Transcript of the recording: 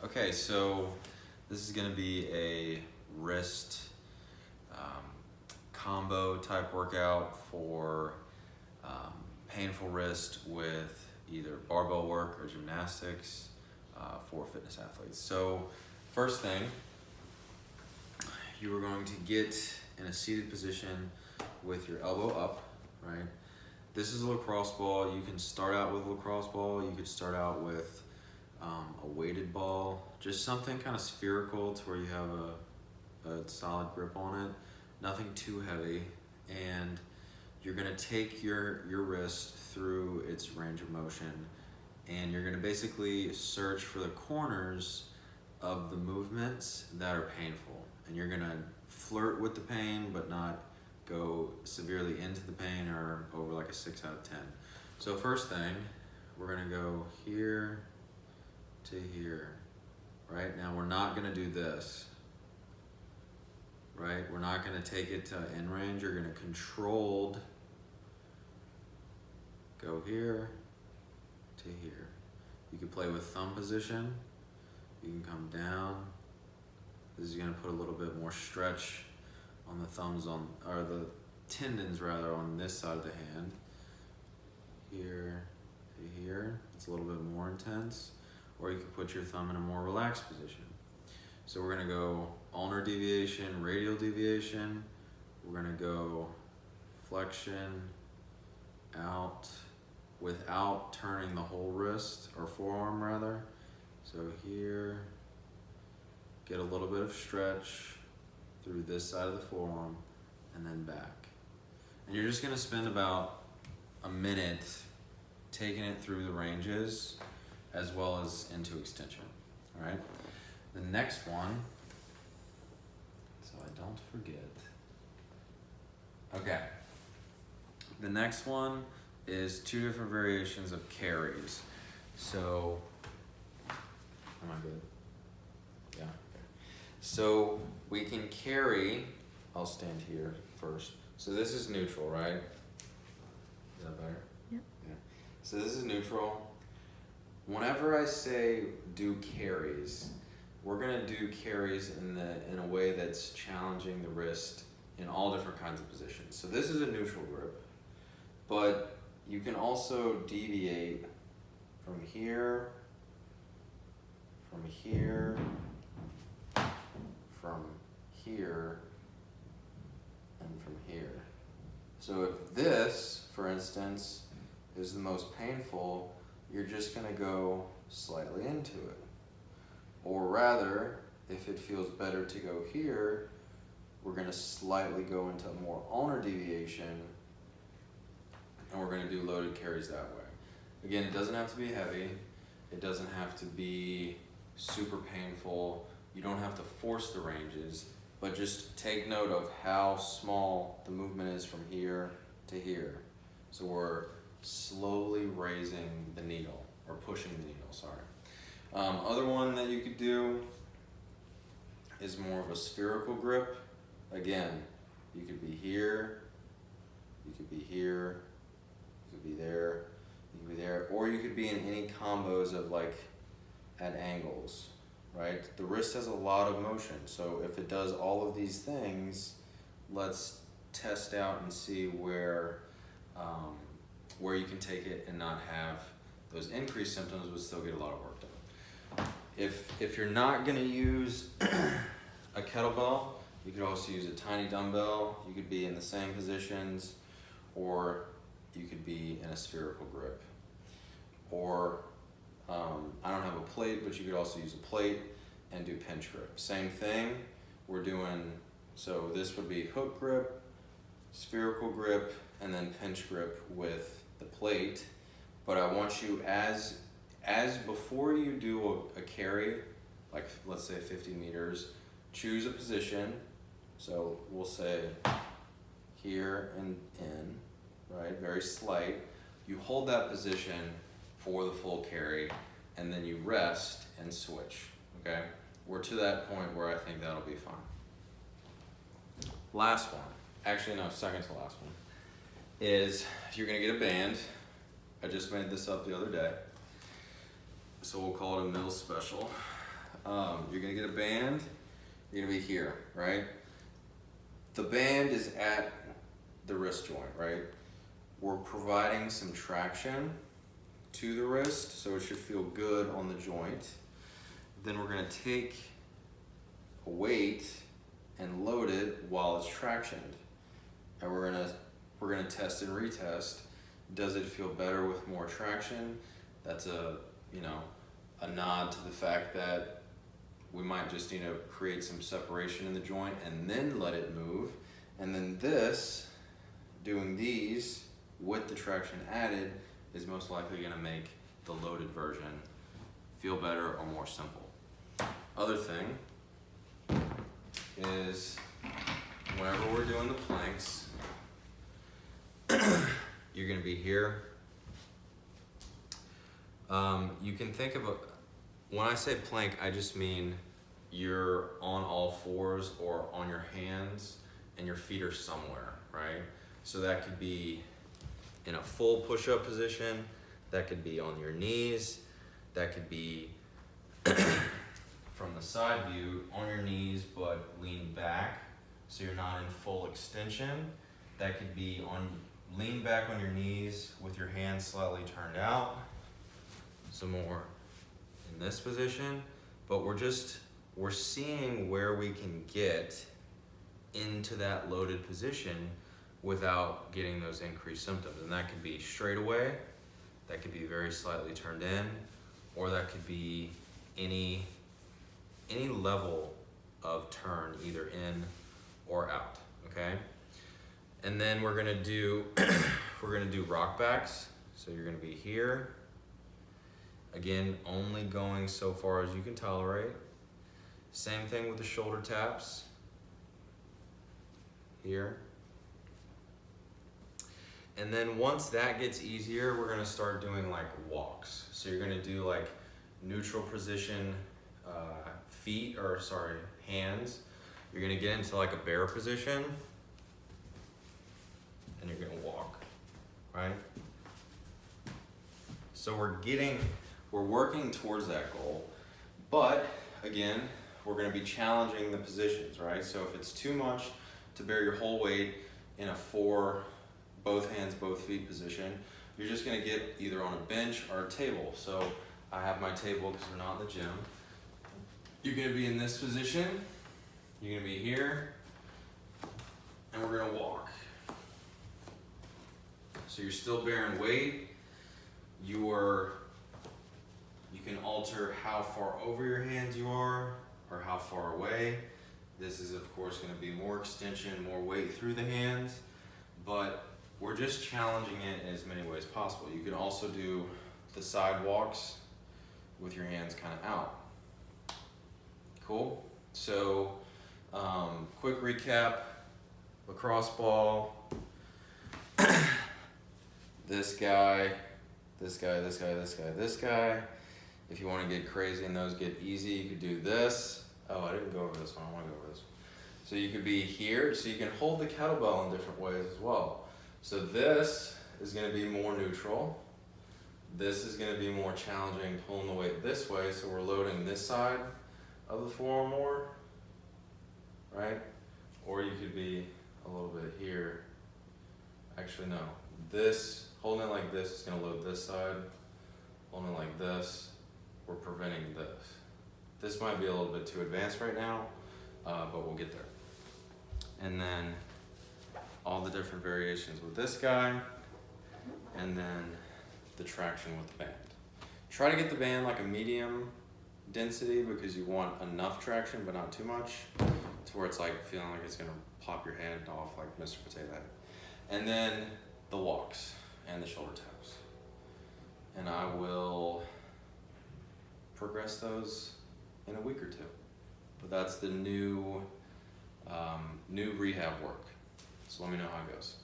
Okay, so this is going to be a wrist combo type workout for painful wrist with either barbell work or gymnastics for fitness athletes. So first thing, you are going to get in a seated position with your elbow up, right? This is a lacrosse ball. You can start out with a lacrosse ball. You could start out with a weighted ball, just something kind of spherical to where you have a solid grip on it, nothing too heavy, and you're gonna take your wrist through its range of motion, and you're gonna basically search for the corners of the movements that are painful, and you're gonna flirt with the pain but not go severely into the pain or over like a 6 out of 10. So first thing, we're gonna go here to here. Right, now we're not gonna do this, right? We're not gonna take it to end range. You're gonna controlled go here to here. You can play with thumb position. You can come down. This is gonna put a little bit more stretch on the thumbs or the tendons rather, on this side of the hand. Here to here, it's a little bit more intense. Or you can put your thumb in a more relaxed position. So we're gonna go ulnar deviation, radial deviation. We're gonna go flexion, out, without turning the whole wrist, or forearm rather. So here, get a little bit of stretch through this side of the forearm, and then back. And you're just gonna spend about a minute taking it through the ranges, as well as into extension, all right? The next one, so I don't forget. Okay, the next one is 2 different variations of carries. So, am I good? Yeah, okay. So we can carry, I'll stand here first. So this is neutral, right? Is that better? Yep. Yeah. So this is neutral. Whenever I say do carries, we're gonna do carries in a way that's challenging the wrist in all different kinds of positions. So this is a neutral grip, but you can also deviate from here, from here, from here, and from here. So if this, for instance, is the most painful, you're just gonna go slightly into it. Or rather, if it feels better to go here, we're gonna slightly go into a more ulnar deviation, and we're gonna do loaded carries that way. Again, it doesn't have to be heavy. It doesn't have to be super painful. You don't have to force the ranges, but just take note of how small the movement is from here to here. So we're slowly raising the needle, or pushing the needle, sorry. Other one that you could do is more of a spherical grip. Again, you could be here, you could be here, you could be there, you could be there, or you could be in any combos of like at angles, right? The wrist has a lot of motion, so if it does all of these things, let's test out and see where you can take it and not have those increased symptoms, but still get a lot of work done. If you're not gonna use a kettlebell, you could also use a tiny dumbbell. You could be in the same positions, or you could be in a spherical grip. Or, I don't have a plate, but you could also use a plate and do pinch grip. Same thing, we're doing, so this would be hook grip, spherical grip, and then pinch grip with the plate. But I want you, as before you do a carry, like let's say 50 meters, choose a position. So we'll say here and in, right, very slight. You hold that position for the full carry, and then you rest and switch, okay? We're to that point where I think that'll be fine. Last one, actually no, second to last one, is you're gonna get a band. I just made this up the other day, so we'll call it a Mills Special. you're gonna get a band, you're gonna be here, right? The band is at the wrist joint, right? We're providing some traction to the wrist, so it should feel good on the joint. Then we're gonna take a weight and load it while it's tractioned. And we're gonna test and retest. Does it feel better with more traction? That's a nod to the fact that we might just need to create some separation in the joint and then let it move. And then this, doing these with the traction added, is most likely gonna make the loaded version feel better or more simple. Other thing is, whenever we're doing the planks, you're gonna be here. You can think of when I say plank, I just mean you're on all fours or on your hands and your feet are somewhere, right? So that could be in a full push-up position, that could be on your knees, that could be from the side view on your knees but lean back so you're not in full extension. That could be lean back on your knees with your hands slightly turned out. Some more in this position, but we're seeing where we can get into that loaded position without getting those increased symptoms. And that could be straight away, that could be very slightly turned in, or that could be any level of turn, either in or out, okay? And then we're gonna do rock backs. So you're gonna be here. Again, only going so far as you can tolerate. Same thing with the shoulder taps. Here. And then once that gets easier, we're gonna start doing like walks. So you're gonna do like neutral position hands. You're gonna get into like a bear position and you're gonna walk, right? So we're working towards that goal, but again, we're gonna be challenging the positions, right? So if it's too much to bear your whole weight in a both hands, both feet position, you're just gonna get either on a bench or a table. So I have my table because we're not in the gym. You're gonna be in this position, you're gonna be here, and we're gonna walk. So you're still bearing weight. You can alter how far over your hands you are or how far away. This is of course going to be more extension, more weight through the hands, but we're just challenging it in as many ways possible. You can also do the side walks with your hands kind of out. Cool? So quick recap, lacrosse ball, this guy, this guy, this guy, this guy, this guy. If you want to get crazy and those get easy, you could do this. Oh, I didn't go over this one. I want to go over this one. So you could be here. So you can hold the kettlebell in different ways as well. So this is going to be more neutral. This is going to be more challenging, pulling the weight this way. So we're loading this side of the forearm more, right? Or you could be a little bit here. Actually, no. This, holding it like this is going to load this side. Holding it like this, we're preventing this. This might be a little bit too advanced right now, but we'll get there. And then all the different variations with this guy, and then the traction with the band. Try to get the band like a medium density because you want enough traction but not too much to where it's like feeling like it's gonna pop your head off like Mr. Potato Head. And then the walks and the shoulder taps. And I will progress those in a week or two. But that's the new rehab work. So let me know how it goes.